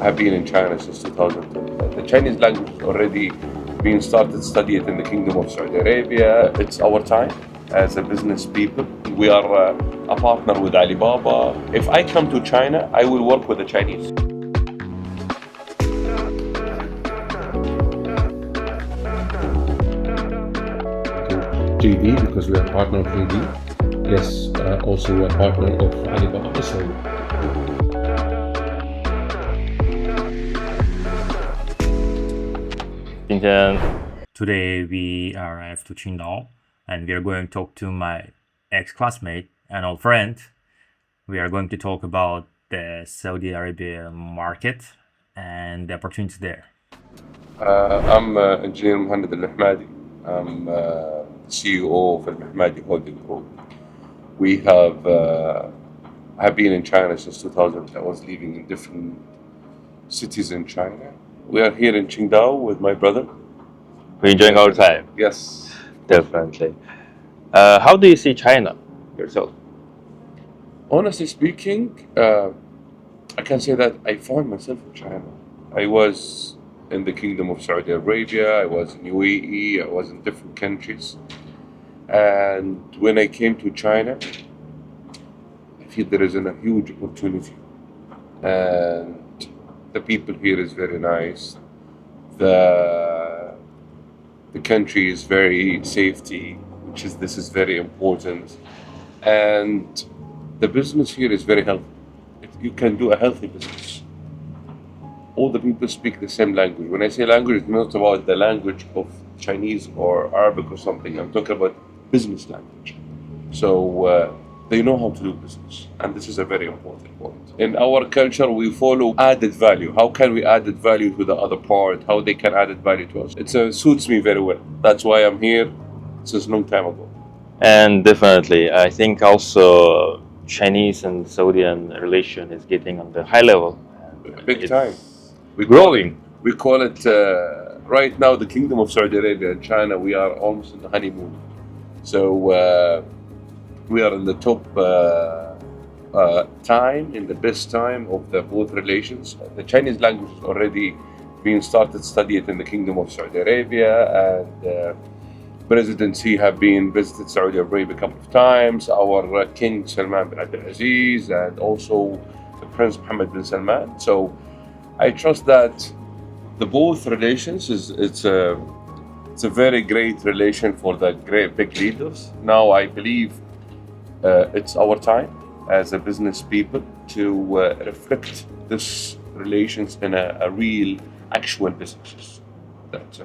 have been in China since 2010. The Chinese language has already been started studied in the Kingdom of Saudi Arabia. It's our time as a business people. We are a partner with Alibaba. If I come to China, I will work with the Chinese. JD, because we are partner of JD. Yes, also we are partner of Alibaba. So Today we arrived to Qingdao and we are going to talk to my ex-classmate and old friend. We are going to talk about the Saudi Arabia market and the opportunities there. I'm Engineer Mohammed Al-Ahmadi. I'm CEO of Al-Ahmadi Holding Group. We have been in China since 2000. I was living in different cities in China. We are here in Qingdao with my brother. We're enjoying our time. Yes. Definitely. How do you see China yourself? Honestly speaking, I can say that I found myself in China. I was in the Kingdom of Saudi Arabia, I was in UAE, I was in different countries. And when I came to China, I feel there is a huge opportunity. And the people here is very nice. The country is very safety, this is very important. And the business here is very healthy. You can do a healthy business. All the people speak the same language. When I say language, it's not about the language of Chinese or Arabic or something. I'm talking about business language. So they know how to do business. And this is a very important point. In our culture, we follow added value. How can we add value to the other part? How they can add value to us? It suits me very well. That's why I'm here since a long time ago. And definitely, I think also Chinese and Saudian relation is getting on the high level. Big time. We're growing. We call it, right now, the Kingdom of Saudi Arabia and China, we are almost in the honeymoon. So we are in the top time, in the best time of the both relations. The Chinese language has already been started studied in the Kingdom of Saudi Arabia, and presidency have been visited Saudi Arabia a couple of times. Our King Salman bin Abdulaziz and also the Prince Mohammed bin Salman. So I trust that the both relations it's a very great relation for the great big leaders. Now I believe it's our time as a business people to reflect this relations in a real actual businesses that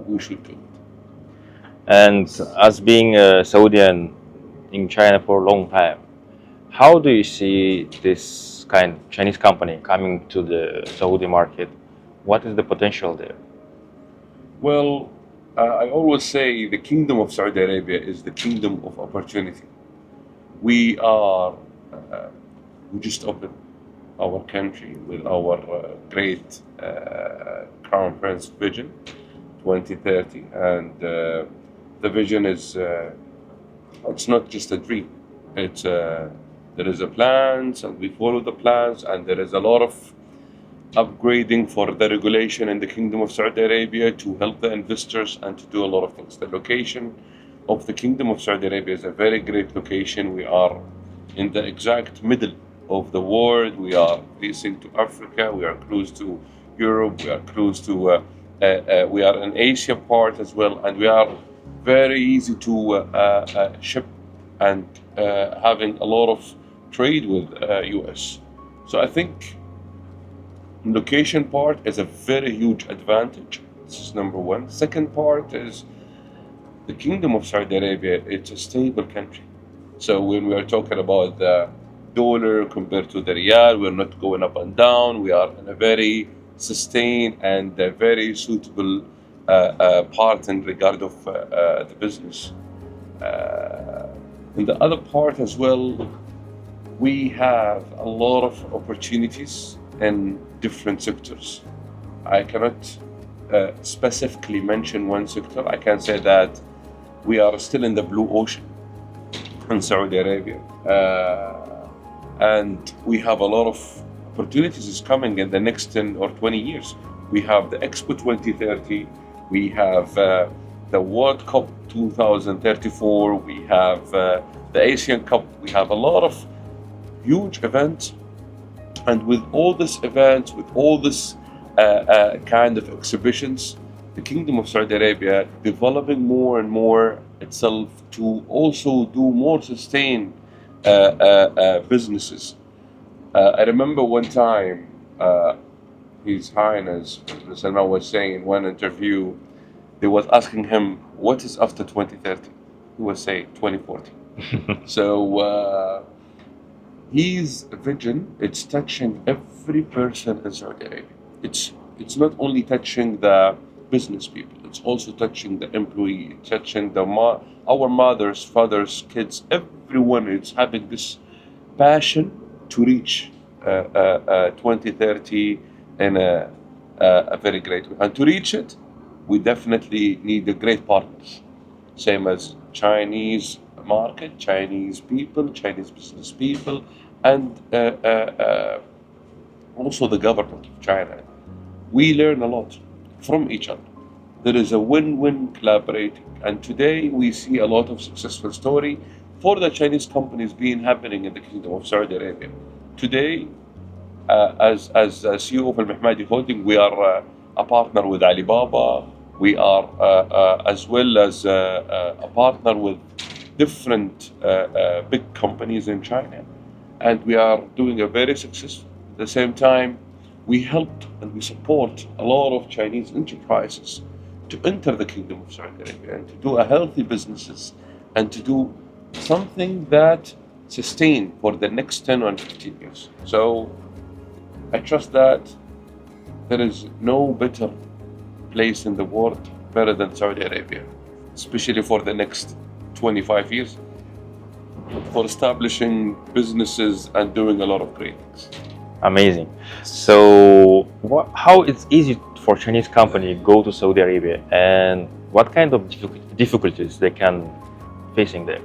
we should do. And as being a Saudian in China for a long time, how do you see this kind of Chinese company coming to the Saudi market? What is the potential there? Well, I always say the Kingdom of Saudi Arabia is the kingdom of opportunity. We just opened our country with our great Crown Prince vision 2030, and the vision is it's not just a dream. It's there is a plans, and we follow the plans, and there is a lot of upgrading for the regulation in the Kingdom of Saudi Arabia to help the investors and to do a lot of things. The location of the Kingdom of Saudi Arabia is a very great location. We are in the exact middle of the world. We are facing to Africa. We are close to Europe. We are close to we are in Asia part as well, and we are very easy to ship and having a lot of trade with US. So I think location part is a very huge advantage. This is number one. Second part is the Kingdom of Saudi Arabia. It's a stable country. So when we are talking about the dollar compared to the riyal, we're not going up and down. We are in a very sustained and a very suitable part in regard of the business. In the other part as well, we have a lot of opportunities in different sectors. I cannot specifically mention one sector. I can say that we are still in the blue ocean in Saudi Arabia, and we have a lot of opportunities is coming in the next 10 or 20 years. We have the Expo 2030, we have the World Cup 2034, we have the Asian Cup, we have a lot of huge events. And with all these events, with all this kind of exhibitions, the Kingdom of Saudi Arabia developing more and more itself to also do more sustained businesses. I remember one time His Highness President Salman was saying in one interview, they was asking him, what is after 2030? He was saying 2040. So his vision, it's touching every person in Saudi Arabia. It's not only touching the business people, it's also touching the employee, touching our mothers, fathers, kids, everyone is having this passion to reach 2030 in a very great way. And to reach it, we definitely need the great partners, same as Chinese market, Chinese people, Chinese business people, and also the government of China. We learn a lot from each other. There is a win-win collaborating, and today we see a lot of successful story for the Chinese companies being happening in the Kingdom of Saudi Arabia. Today, as CEO of Al Mahmadi Holding, we are a partner with Alibaba. We are as well as a partner with different big companies in China, and we are doing a very successful. At the same time, we helped and we support a lot of Chinese enterprises to enter the Kingdom of Saudi Arabia and to do a healthy businesses and to do something that sustain for the next 10 or 15 years. So I trust that there is no better place in the world better than Saudi Arabia, especially for the next 25 years, for establishing businesses and doing a lot of great things. Amazing. So, how it's easy for Chinese company go to Saudi Arabia, and what kind of difficulties they can facing there?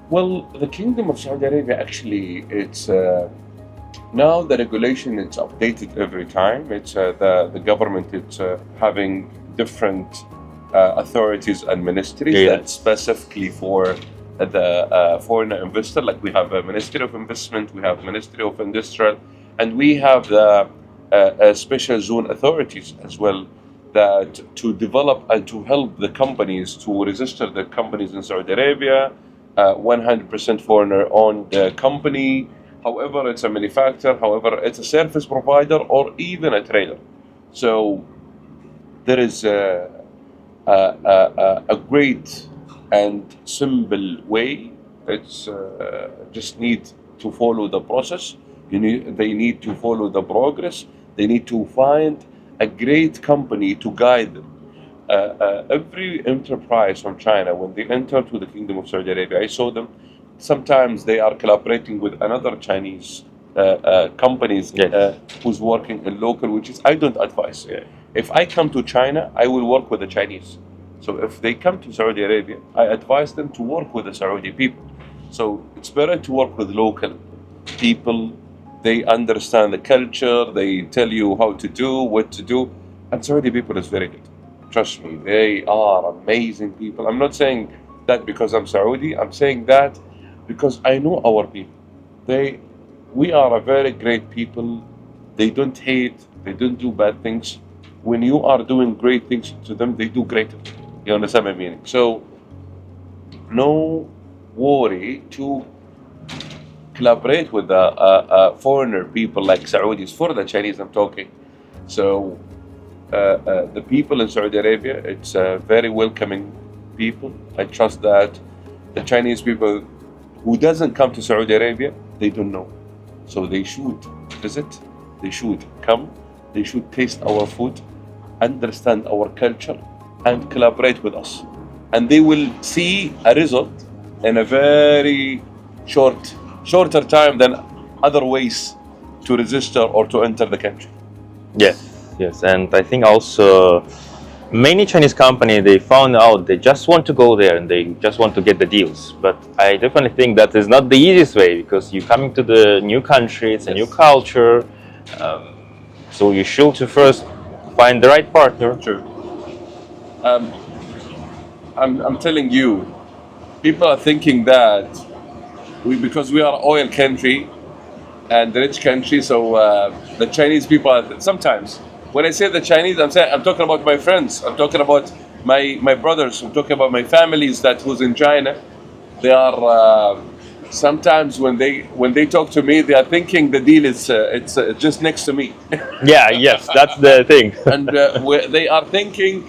Well, the Kingdom of Saudi Arabia actually, it's now the regulation is updated every time. It's the government. It's having different authorities and ministries that specifically for the foreign investor. Like we have a Ministry of Investment, we have Ministry of Industrial, and we have the special zone authorities as well that to develop and to help the companies to register the companies in Saudi Arabia. 100% foreigner-owned company. However, it's a manufacturer. However, it's a service provider or even a trader. So there is a great and simple way. It's just need to follow the process. They need to follow the progress. They need to find a great company to guide them. Every enterprise from China, when they enter to the Kingdom of Saudi Arabia, I saw them. Sometimes they are collaborating with another Chinese companies who's working in local, which is I don't advise. If I come to China, I will work with the Chinese. So if they come to Saudi Arabia, I advise them to work with the Saudi people. So it's better to work with local people. They understand the culture. They tell you how to do, what to do, and Saudi people is very good. Trust me, they are amazing people. I'm not saying that because I'm Saudi. I'm saying that because I know our people. We are a very great people. They don't hate. They don't do bad things. When you are doing great things to them, they do greater. You understand my meaning? So, no worry to collaborate with the foreigner people like Saudis. For the Chinese, I'm talking. So. The people in Saudi Arabia, it's very welcoming people. I trust that the Chinese people who doesn't come to Saudi Arabia, they don't know. So they should visit, they should come, they should taste our food, understand our culture, and collaborate with us. And they will see a result in a very shorter time than other ways to register or to enter the country. Yes, and I think also Many Chinese companies, they found out they just want to go there and they just want to get the deals. But I definitely think that is not the easiest way, because you're coming to the new country, it's a new culture. So you should to first find the right partner. True. I'm telling you, people are thinking that because we are oil country and rich country, so the Chinese people are, sometimes when I say the Chinese, I'm talking about my friends, I'm talking about my brothers, I'm talking about my families who's in China. They are sometimes when they talk to me, they are thinking the deal is it's just next to me. Yeah, yes, that's the thing. And they are thinking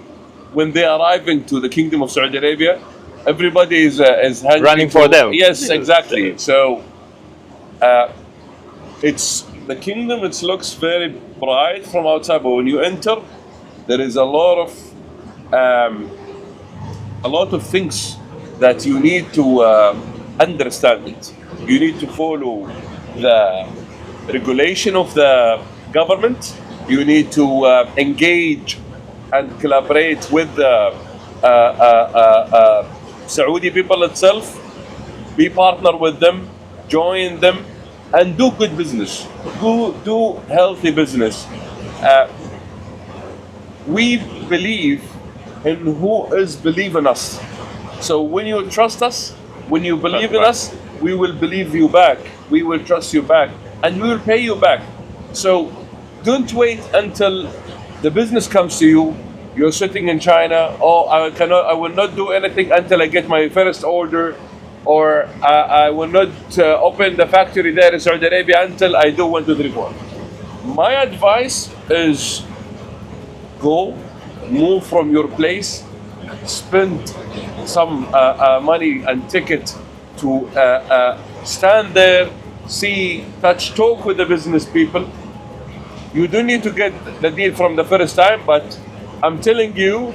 when they are arriving to the Kingdom of Saudi Arabia, everybody is hungry Running for them. Yes, exactly. So it's the kingdom. It looks very bright from outside, but when you enter, there is a lot of things that you need to understand it. You need to follow the regulation of the government. You need to engage and collaborate with the Saudi people itself. Be partner with them, join them, and do good business. Do healthy business. We believe in who is believe in us. So when you trust us, when you believe in us, we will believe you back. We will trust you back, and we will pay you back. So don't wait until the business comes to you. You're sitting in China. Oh, I will not do anything until I get my first order, or I will not open the factory there in Saudi Arabia until I do 1, 2, 3, 4. My advice is go, move from your place, spend some money and ticket to stand there, see, touch, talk with the business people. You don't need to get the deal from the first time, but I'm telling you,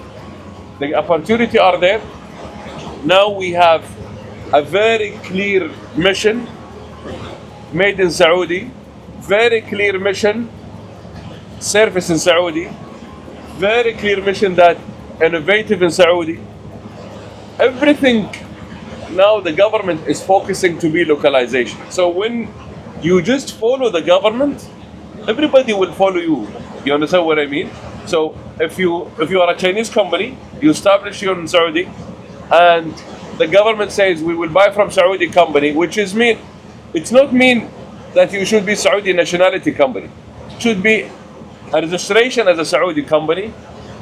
the opportunity are there. Now we have a very clear mission, made in Saudi, very clear mission, service in Saudi, very clear mission that innovative in Saudi. Everything now the government is focusing to be localization. So when you just follow the government, everybody will follow you. You understand what I mean? So if you are a Chinese company, you establish here in Saudi, and the government says we will buy from Saudi company, which is it's not mean that you should be Saudi nationality company. It should be a registration as a Saudi company,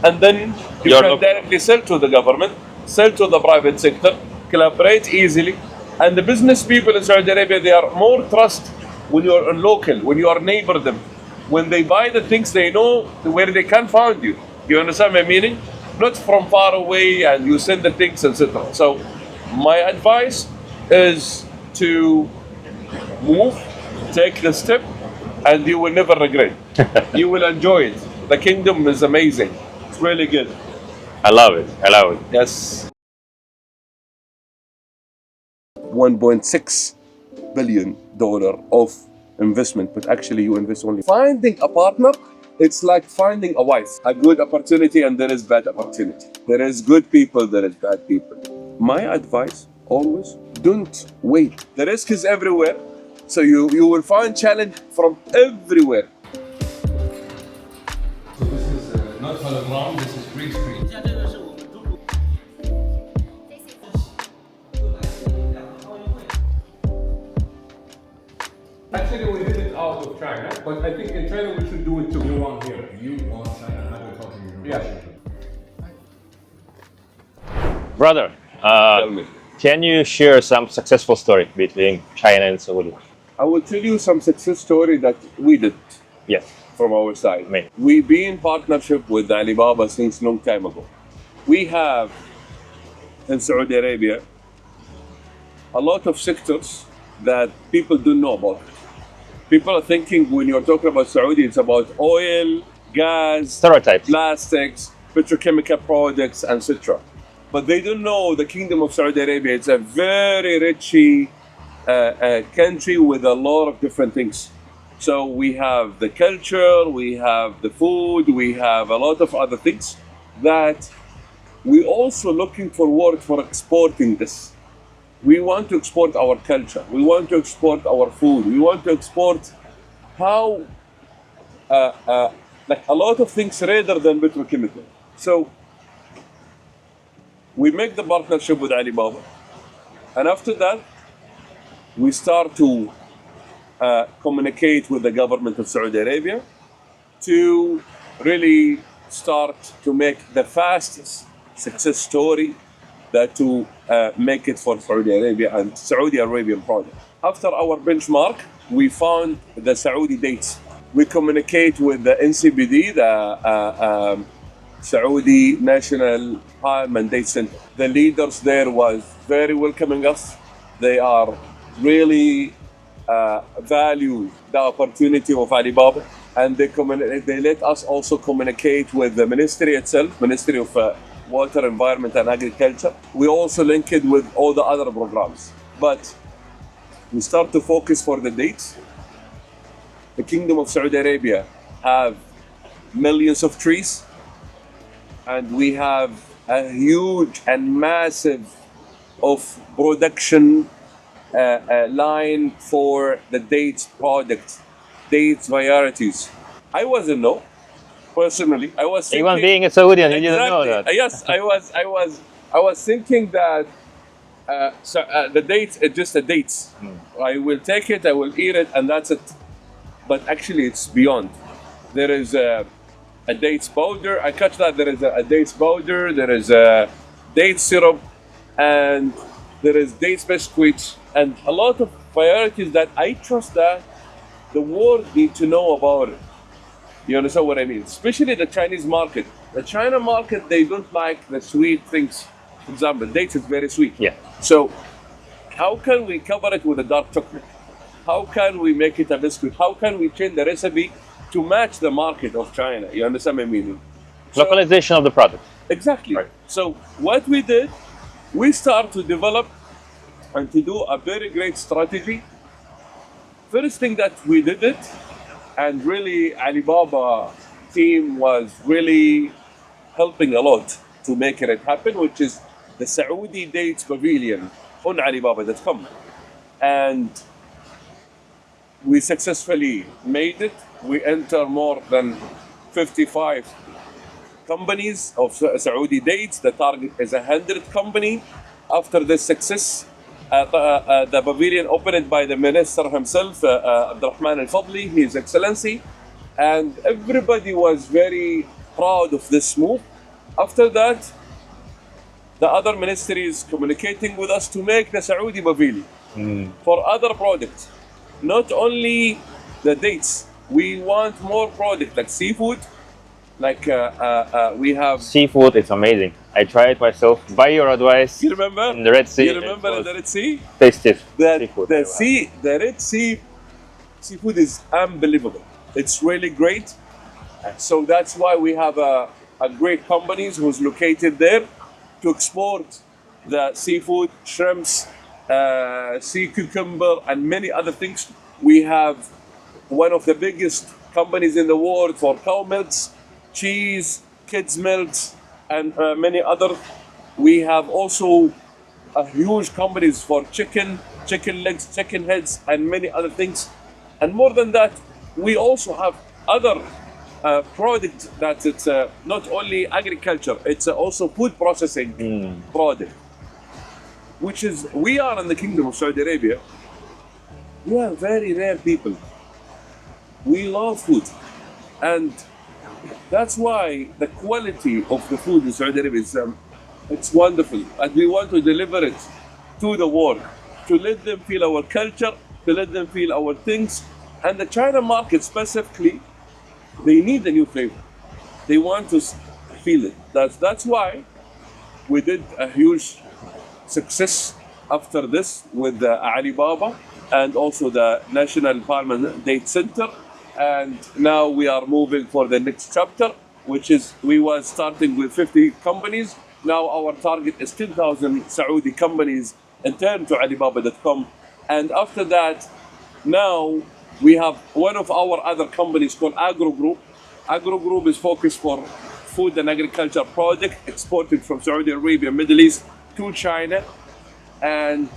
and then you can directly sell to the government, sell to the private sector, collaborate easily. And the business people in Saudi Arabia, they are more trust when you are local, when you are neighbor them. When they buy the things, they know where they can find you. You understand my meaning? Not from far away and you send the things, etc. So my advice is to move, take the step, and you will never regret. You will enjoy it. The kingdom is amazing. It's really good. I love it. I love it. Yes. $1.6 billion of investment, but actually you invest only. Finding a partner, it's like finding a wife. A good opportunity and there is bad opportunity. There is good people, there is bad people. My advice, always, don't wait. The risk is everywhere. So you will find challenge from everywhere. So this is not hologram, this is green screen. Actually, we did it out of China, but I think in China we should do it too. You want here, you want China, now we're talking in Yeah. Brother, Tell me. can you share some successful story between China and Saudi? I will tell you some success story that we did Yes. from our side. Amazing. We be in partnership with Alibaba since long time ago. We have in Saudi Arabia a lot of sectors that people don't know about. People are thinking when you're talking about Saudi, it's about oil, gas, Stereotypes. plastics, petrochemical products, etc. But they don't know the Kingdom of Saudi Arabia. It's a very rich country with a lot of different things. So we have the culture, we have the food, we have a lot of other things. that we also looking forward for exporting this. We want to export our culture. We want to export our food. We want to export how, like a lot of things rather than petrochemical. So we make the partnership with Alibaba, and after that, we start to communicate with the government of Saudi Arabia to really start to make the fastest success story that to make it for Saudi Arabia and Saudi Arabian product. After our benchmark, we found the Saudi dates. We communicate with the NCBD, the Saudi National Palm and Date Center. The leaders there was very welcoming us. They are really value the opportunity of Alibaba, and they let us also communicate with the ministry itself, Ministry of Water, Environment and Agriculture. We also link it with all the other programs, but we start to focus for the dates. The Kingdom of Saudi Arabia have millions of trees, and we have a huge and massive of production line for the dates product, dates varieties. I wasn't know personally. I was thinking, Even being a Saudian, you didn't know that. Yes, I was thinking that the dates are just the dates. I will take it, I will eat it, and that's it. But actually, it's beyond. There is a dates powder. I catch that there is a dates powder. There is a date syrup, and there is dates biscuits, and a lot of varieties that I trust that the world need to know about it. You understand what I mean? Especially the Chinese market. The China market, they don't like the sweet things. For example, dates is very sweet. Yeah. So how can we cover it with a dark chocolate? How can we make it a biscuit? How can we change the recipe to match the market of China? You understand my meaning? So, Localization of the product. exactly. Right. So what we did, we start to develop and to do a very great strategy. First thing that we did it, and really Alibaba team was really helping a lot to make it happen, which is the Saudi Dates Pavilion on Alibaba.com. And we successfully made it. We enter more than 55 companies of Saudi dates. The target is 100 company. After this success, the pavilion opened by the minister himself, Abdurrahman Al-Fadli, His Excellency, and everybody was very proud of this move. After that, the other ministries communicating with us to make the Saudi pavilion for other products, not only the dates. We want more products like seafood, like we have. Seafood, it's amazing. I tried it myself. By your advice. You remember? In the Red Sea. You remember in the Red Sea? Tasty That seafood. the Red Sea seafood is unbelievable. It's really great. So that's why we have a great companies who's located there to export the seafood, shrimps, sea cucumber, and many other things. We have one of the biggest companies in the world for cow milks, cheese, kids milks, and many other. We have also a huge companies for chicken legs, chicken heads, and many other things. And more than that, we also have other product that it's not only agriculture, it's also food processing product, which is, we are in the Kingdom of Saudi Arabia. We are very rare people. We love food, and that's why the quality of the food in Saudi Arabia is it's wonderful, and we want to deliver it to the world, to let them feel our culture, to let them feel our things. And the China market specifically, they need a new flavor. They want to feel it. That's why we did a huge success after this with Alibaba and also the National Parliament Date Center. And now we are moving for the next chapter, which is we were starting with 50 companies. Now our target is 10,000 Saudi companies in turn to Alibaba.com. And after that, now we have one of our other companies called Agro Group. Agro Group is focused for food and agriculture project exported from Saudi Arabia, Middle East to China, and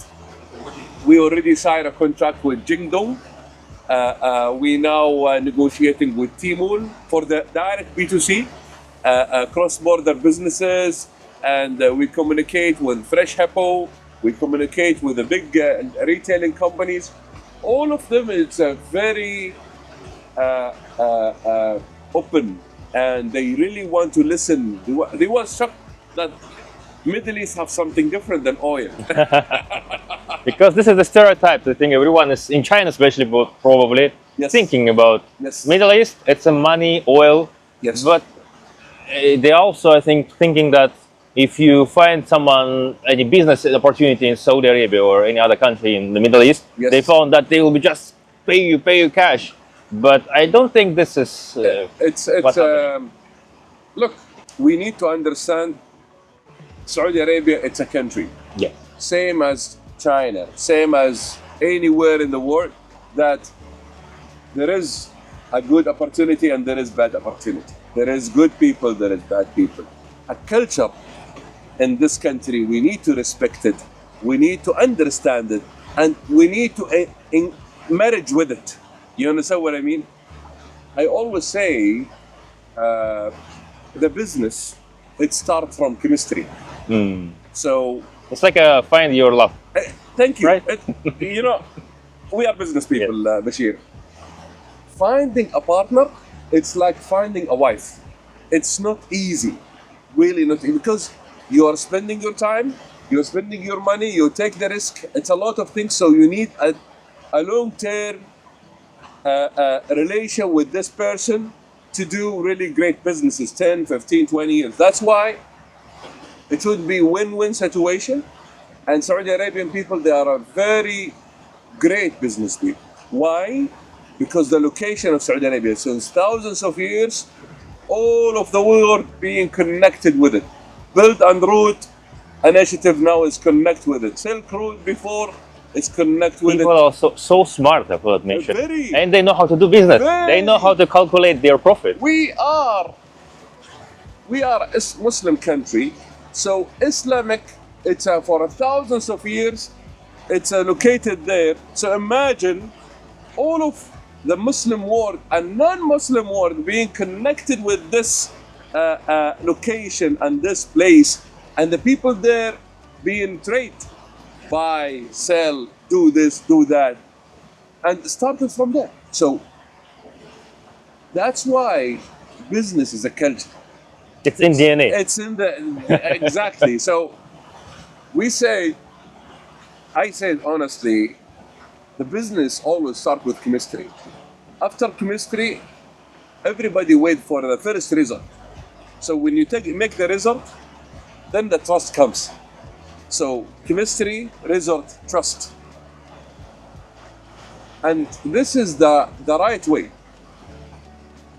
we already signed a contract with Jingdong. We now negotiating with Tmall for the direct B2C, cross-border businesses, and we communicate with Fresh Hippo. We communicate with the big retailing companies. All of them is very open, and they really want to listen. They were shocked that Middle East have something different than oil. Because this is the stereotype. I think everyone is in China, especially, probably Yes. thinking about Yes. Middle East. It's a money, oil. Yes. But they also, I think, thinking that if you find someone any business opportunity in Saudi Arabia or any other country in the Middle East, Yes. they found that they will be just pay you cash. But I don't think this is. It's what's happening. look, we need to understand Saudi Arabia, it's a country. Yeah. Same as China, same as anywhere in the world, that there is a good opportunity and there is bad opportunity. There is good people, there is bad people. A culture in this country, we need to respect it, we need to understand it, and we need to marriage with it. You understand what I mean? I always say the business, it starts from chemistry. So It's like a find your love. thank you. Right. You know, we are business people, Bashir. Finding a partner, it's like finding a wife. It's not easy, really not easy, because you are spending your time, you're spending your money, you take the risk. It's a lot of things, so you need a long-term relation with this person to do really great businesses, 10, 15, 20 years. That's why it would be win-win situation. And Saudi Arabian people, they are a very great business people. Why? Because the location of Saudi Arabia, since thousands of years, all of the world being connected with it. Belt and Road initiative now is connect with it. Silk Road before is connect with People it. are so smart about mention, Very. and they know how to do business. They know how to calculate their profit. We are a Muslim country, so Islamic, it's for thousands of years, it's located there. So imagine all of the Muslim world and non-Muslim world being connected with this location and this place, and the people there being trained, buy, sell, do this, do that, and started from there. So that's why business is a culture. It's in DNA. It's in the exactly. So I said honestly, the business always start with chemistry. After chemistry, everybody wait for the first result. So when you make the result, then the trust comes. So chemistry, result, trust. And this is the right way.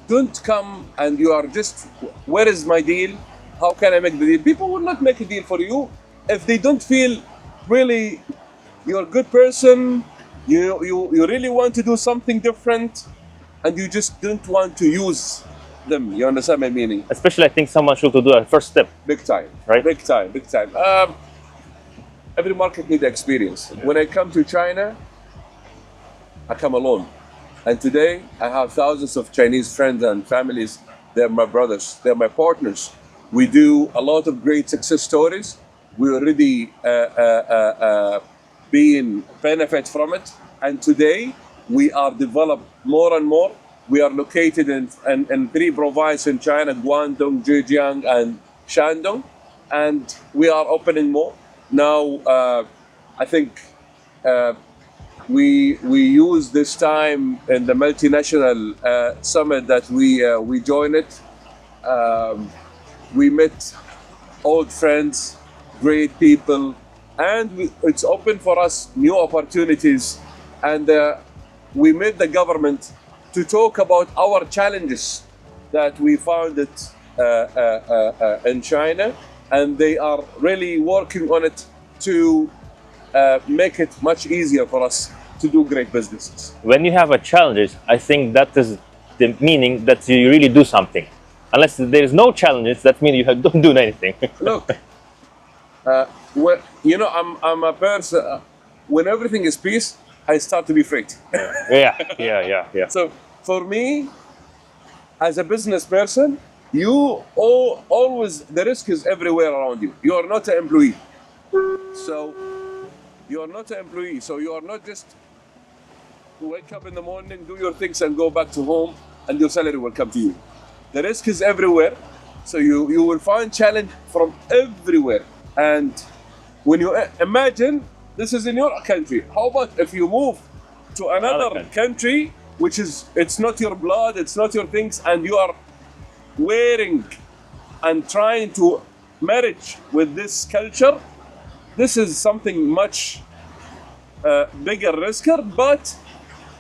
Don't come and you are just, where is my deal? How can I make the deal? People will not make a deal for you if they don't feel really you're a good person, you really want to do something different, and you just don't want to use them. You understand my meaning? Especially, I think someone should do a first step. Big time. Right? Big time. Every market needs experience. When I come to China, I come alone. And today, I have thousands of Chinese friends and families. They're my brothers. They're my partners. We do a lot of great success stories. We already being benefit from it. And today, we are developed more and more. We are located in 3 provinces in China, Guangdong, Zhejiang, and Shandong. And we are opening more. Now, I think we use this time in the multinational summit that we joined it. We met old friends, great people, and it's open for us new opportunities. And we met the government to talk about our challenges that we found it in China, and they are really working on it to make it much easier for us to do great businesses. When you have a challenge, I think that is the meaning that you really do something. Unless there is no challenges, that means you don't do anything. Look, I'm a person. When everything is peace, I start to be afraid. yeah. So for me, as a business person, always the risk is everywhere around you. You are not an employee, so you are not just wake up in the morning, do your things, and go back to home, and your salary will come to you. The risk is everywhere, so you will find challenge from everywhere. And when you imagine this is in your country, how about if you move to another country, which is it's not your blood, it's not your things, and you are wearing and trying to marriage with this culture? This is something much bigger risker, but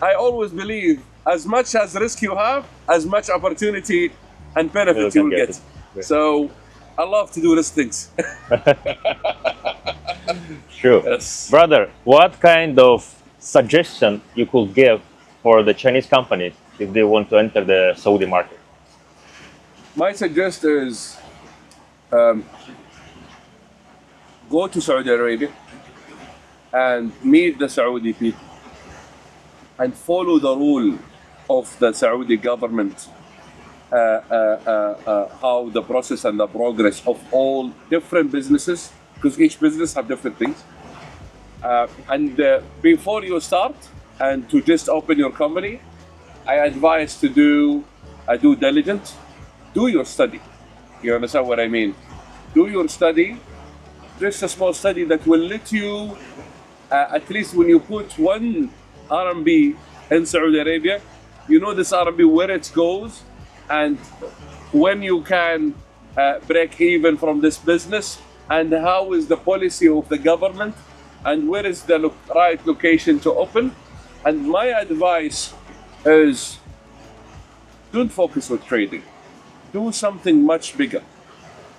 I always believe as much as risk you have, as much opportunity and benefit you will get. So I love to do these things. Sure. Yes. Brother, what kind of suggestion you could give for the Chinese companies if they want to enter the Saudi market? My suggestion is go to Saudi Arabia and meet the Saudi people and follow the rule of the Saudi government, how the process and the progress of all different businesses, because each business have different things. And before you start and to just open your company, I advise to do a due diligence. Do your study. You understand what I mean? Do your study, just a small study that will let you, at least when you put one RMB in Saudi Arabia, you know this RMB where it goes and when you can break even from this business, and how is the policy of the government, and where is the right location to open. And my advice is don't focus on trading. Do something much bigger.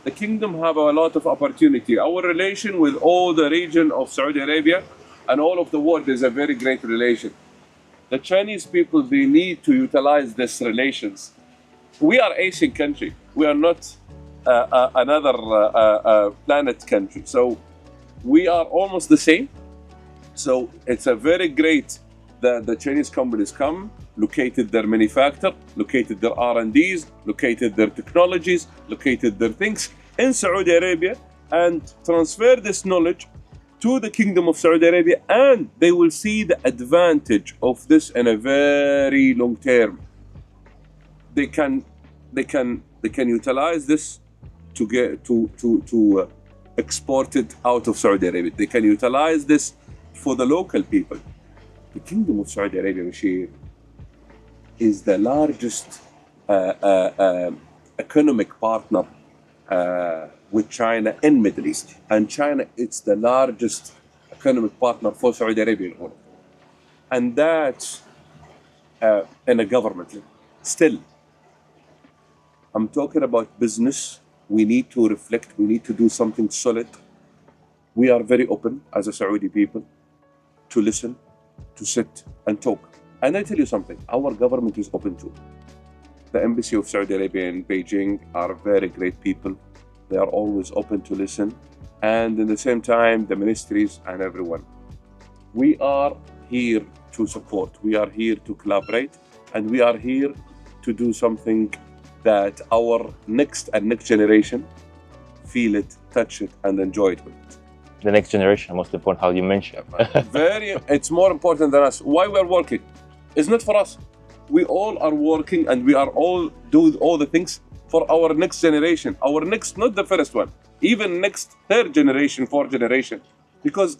The kingdom have a lot of opportunity. Our relation with all the region of Saudi Arabia and all of the world is a very great relation. The Chinese people, they need to utilize these relations. We are Asian country. We are not another planet country. So we are almost the same. So it's a very great that the Chinese companies come, located their manufacture, located their R&Ds, located their technologies, located their things in Saudi Arabia, and transfer this knowledge to the Kingdom of Saudi Arabia, and they will see the advantage of this in a very long term. They can utilize this to get to export it out of Saudi Arabia. They can utilize this for the local people. The Kingdom of Saudi Arabia, Bashir, is the largest economic partner with China in Middle East, and China it's the largest economic partner for Saudi Arabia, and that's in a government level. Still, I'm talking about business. We need to reflect. We need to do something solid. We are very open as a Saudi people to listen, to sit and talk. And I tell you something, our government is open too. The embassy of Saudi Arabia in Beijing are very great people. They are always open to listen. And in the same time, the ministries and everyone. We are here to support. We are here to collaborate. And we are here to do something that our next generation feel it, touch it, and enjoy it with it. The next generation, most important, how you mentioned. It's more important than us. Why we're working? It's not for us. We all are working, and we are all do all the things for our next generation. Our next, not the first one, even next third generation, fourth generation. Because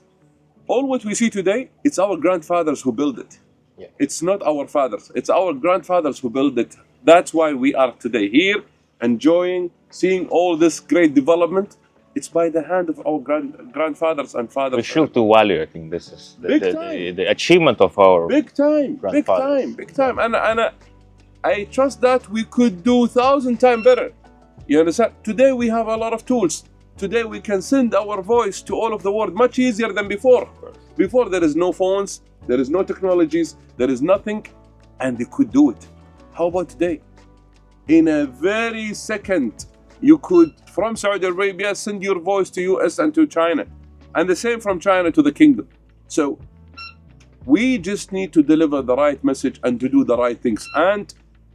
all what we see today, it's our grandfathers who built it. Yeah. It's not our fathers. It's our grandfathers who built it. That's why we are today here, enjoying, seeing all this great development. It's by the hand of our grandfathers and fathers. We should to value. I think this is the achievement of our big time. And I trust that we could do 1,000 times better. You understand? Today we have a lot of tools. Today we can send our voice to all of the world much easier than before. Before there is no phones, there is no technologies, there is nothing, and they could do it. How about today? in a very second, you could, from Saudi Arabia, send your voice to US and to China. And the same from China to the kingdom. So we just need to deliver the right message and to do the right things. And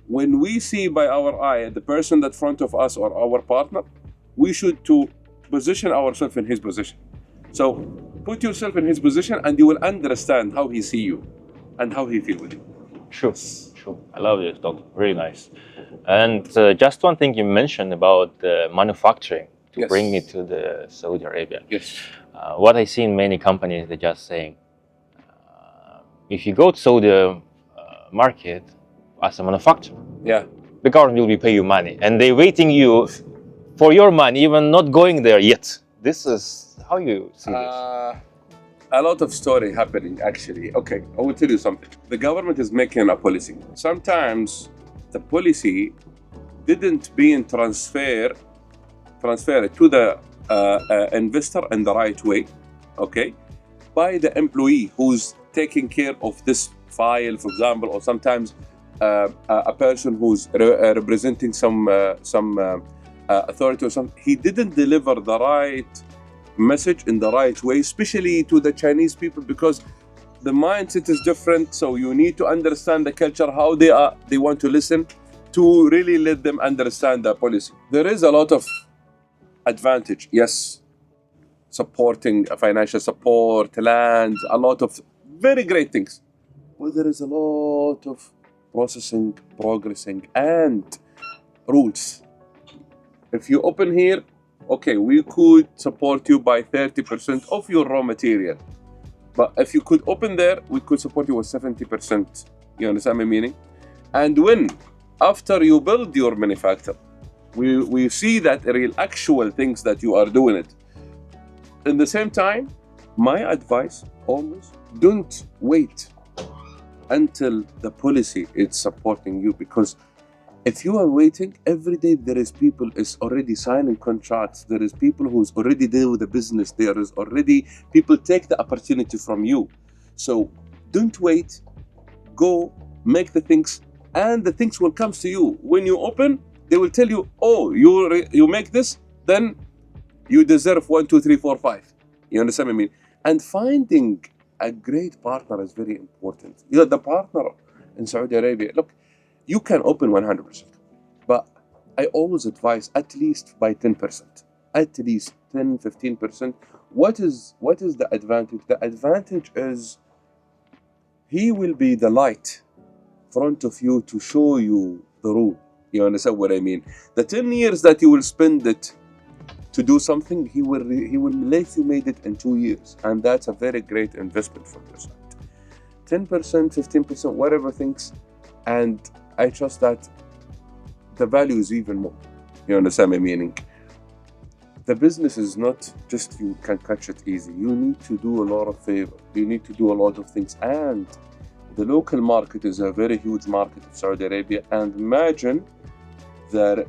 when we see by our eye the person that front of us or our partner, we should to position ourselves in his position. So put yourself in his position and you will understand how he see you and how he feel with you. Sure. I love this, Doctor. Really nice. And just one thing you mentioned about manufacturing to Yes. bring it to the Saudi Arabia. Yes. What I see in many companies, they're just saying, if you go to Saudi market as a manufacturer, Yeah. the government will be pay you money, and they waiting you for your money, even not going there yet. This is how you see this. A lot of story happening actually. Okay, I will tell you something. The government is making a policy. Sometimes the policy didn't being transferred to the investor in the right way, okay, by the employee who's taking care of this file, for example, or sometimes a person who's representing some authority or something. He didn't deliver the right message in the right way, especially to the Chinese people, because the mindset is different. So you need to understand the culture, how they want to listen, to really let them understand the policy. There is a lot of advantage, yes, supporting financial support, land, a lot of very great things. But there is a lot of progressing, and rules. If you open here, okay, we could support you by 30% of your raw material. But if you could open there, we could support you with 70%. You understand my meaning? And when, after you build your manufacture, we see that real actual things that you are doing it. In the same time, my advice always, don't wait until the policy is supporting you, because if you are waiting, every day there is people is already signing contracts. There is people who's already deal with the business. There is already people take the opportunity from you. So don't wait. Go make the things, and the things will come to you. When you open, they will tell you, oh, you make this, then you deserve 1, 2, 3, 4, 5. You understand what I mean? And finding a great partner is very important. You know, the partner in Saudi Arabia, look, you can open 100%, but I always advise at least by 10%, at least 10, 15%. What is the advantage? The advantage is he will be the light front of you to show you the road. You understand what I mean? The 10 years that you will spend it to do something, he will let you made it in 2 years, and that's a very great investment from your side. 10%, 15%, whatever things, and I trust that the value is even more. You understand my meaning? The business is not just you can catch it easy. You need to do a lot of favor. You need to do a lot of things, and the local market is a very huge market of Saudi Arabia. And imagine the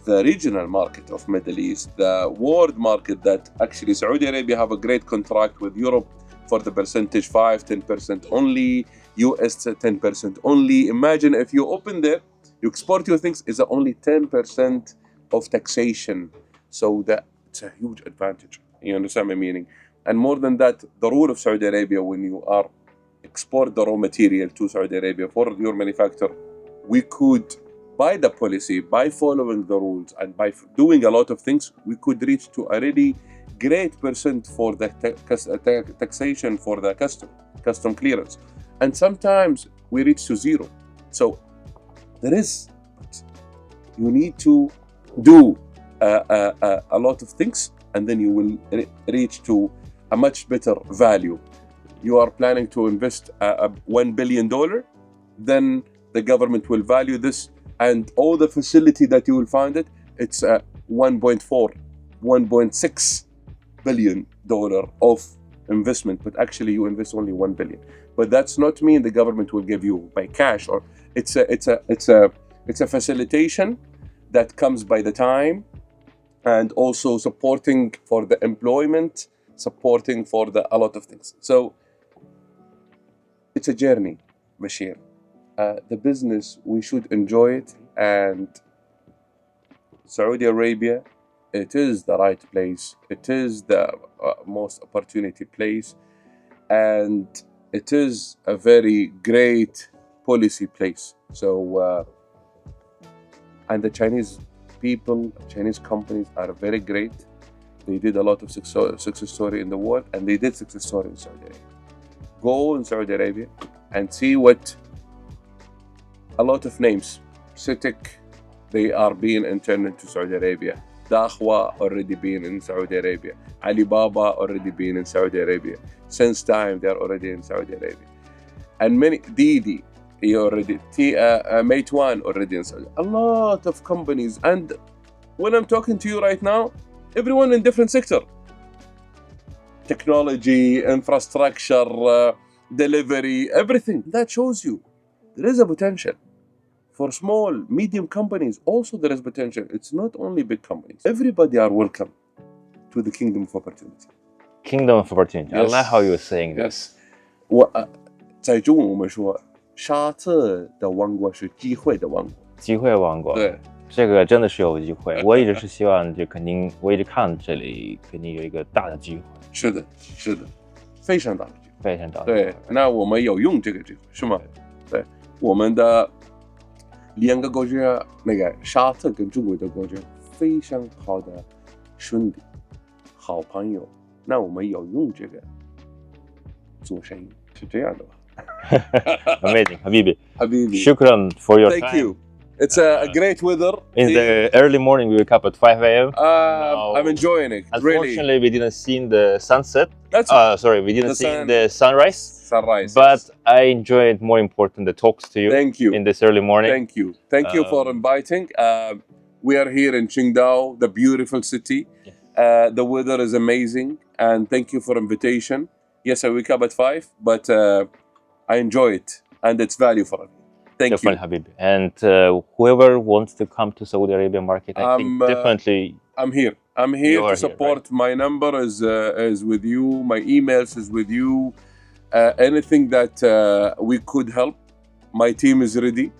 regional market of Middle East, the world market, that actually Saudi Arabia have a great contract with Europe for the percentage 5, 10% only, US 10% only. Imagine if you open there, you export your things, is only 10% of taxation. So it's a huge advantage. You understand my meaning? And more than that, the rule of Saudi Arabia, when you are export the raw material to Saudi Arabia for your manufacturer, we could, by the policy, by following the rules, and by doing a lot of things, we could reach to a really great percent for the taxation for the custom clearance. And sometimes we reach to 0. So there is, but you need to do a lot of things, and then you will reach to a much better value. You are planning to invest $1 billion, then the government will value this, and all the facility that you will find it's 1.4, 1.6 billion dollar of investment, but actually you invest only 1 billion. But that's not mean the government will give you by cash, or it's a facilitation that comes by the time, and also supporting for the employment, supporting for a lot of things. So it's a journey, Bashir. The business, we should enjoy it. and Saudi Arabia, it is the right place. It is the most opportunity place, and it is a very great policy place. So, and the Chinese people, Chinese companies are very great. They did a lot of success story in the world, and they did success story in Saudi Arabia. Go in Saudi Arabia and see what a lot of names, Citic, they are being interned into Saudi Arabia. Dahwa already been in Saudi Arabia. Alibaba already been in Saudi Arabia. Since time they're already in Saudi Arabia. And many, Didi, he already, Meituan already in Saudi. A lot of companies. And when I'm talking to you right now, everyone in different sector. Technology, infrastructure, delivery, everything. That shows you there is a potential. For small, medium companies, also there is potential. It's not only big companies. Everybody are welcome to the kingdom of opportunity. Kingdom of opportunity. I like how you're saying that. Yes. 我在中文我们说，沙特的王国是机会的王国。机会王国。对，这个真的是有机会。我一直是希望，就肯定，我一直看这里肯定有一个大的机会。是的，是的，非常大的机会。非常大的机会。对，那我们有用这个机会是吗？对，我们的两个国家，那个沙特跟中国的国家非常好的兄弟、好朋友。那我们有用这个做生意，是这样的吧？ Amazing, Habibi. Habibi. Shukran for your Thank time. you. It's a great weather. In the early morning, we wake up at 5 a.m. I'm enjoying it. Unfortunately, really. we didn't see the sunset. That's sorry, we didn't the see sun- the sunrise. Sunrise. But I enjoyed more important the talks to you. Thank you. In this early morning. Thank you. Thank you for inviting. We are here in Qingdao, the beautiful city. The weather is amazing, and thank you for invitation. Yes, I wake up at 5, but I enjoy it, and it's value for me. Thank Definitely, you. Habib. And whoever wants to come to Saudi Arabia market, I think definitely. I'm here. I'm here You are to support. here, right? My number is with you. My emails is with you. Anything that we could help, my team is ready,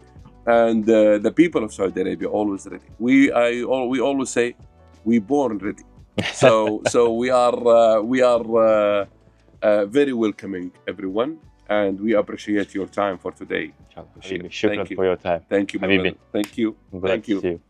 and the people of Saudi Arabia always ready. We always say, we born ready. So we are very welcoming everyone, and we appreciate your time for today. Shukran for your time. Thank you, my Habibi. brother. Thank you. I'm glad Thank to you. see you.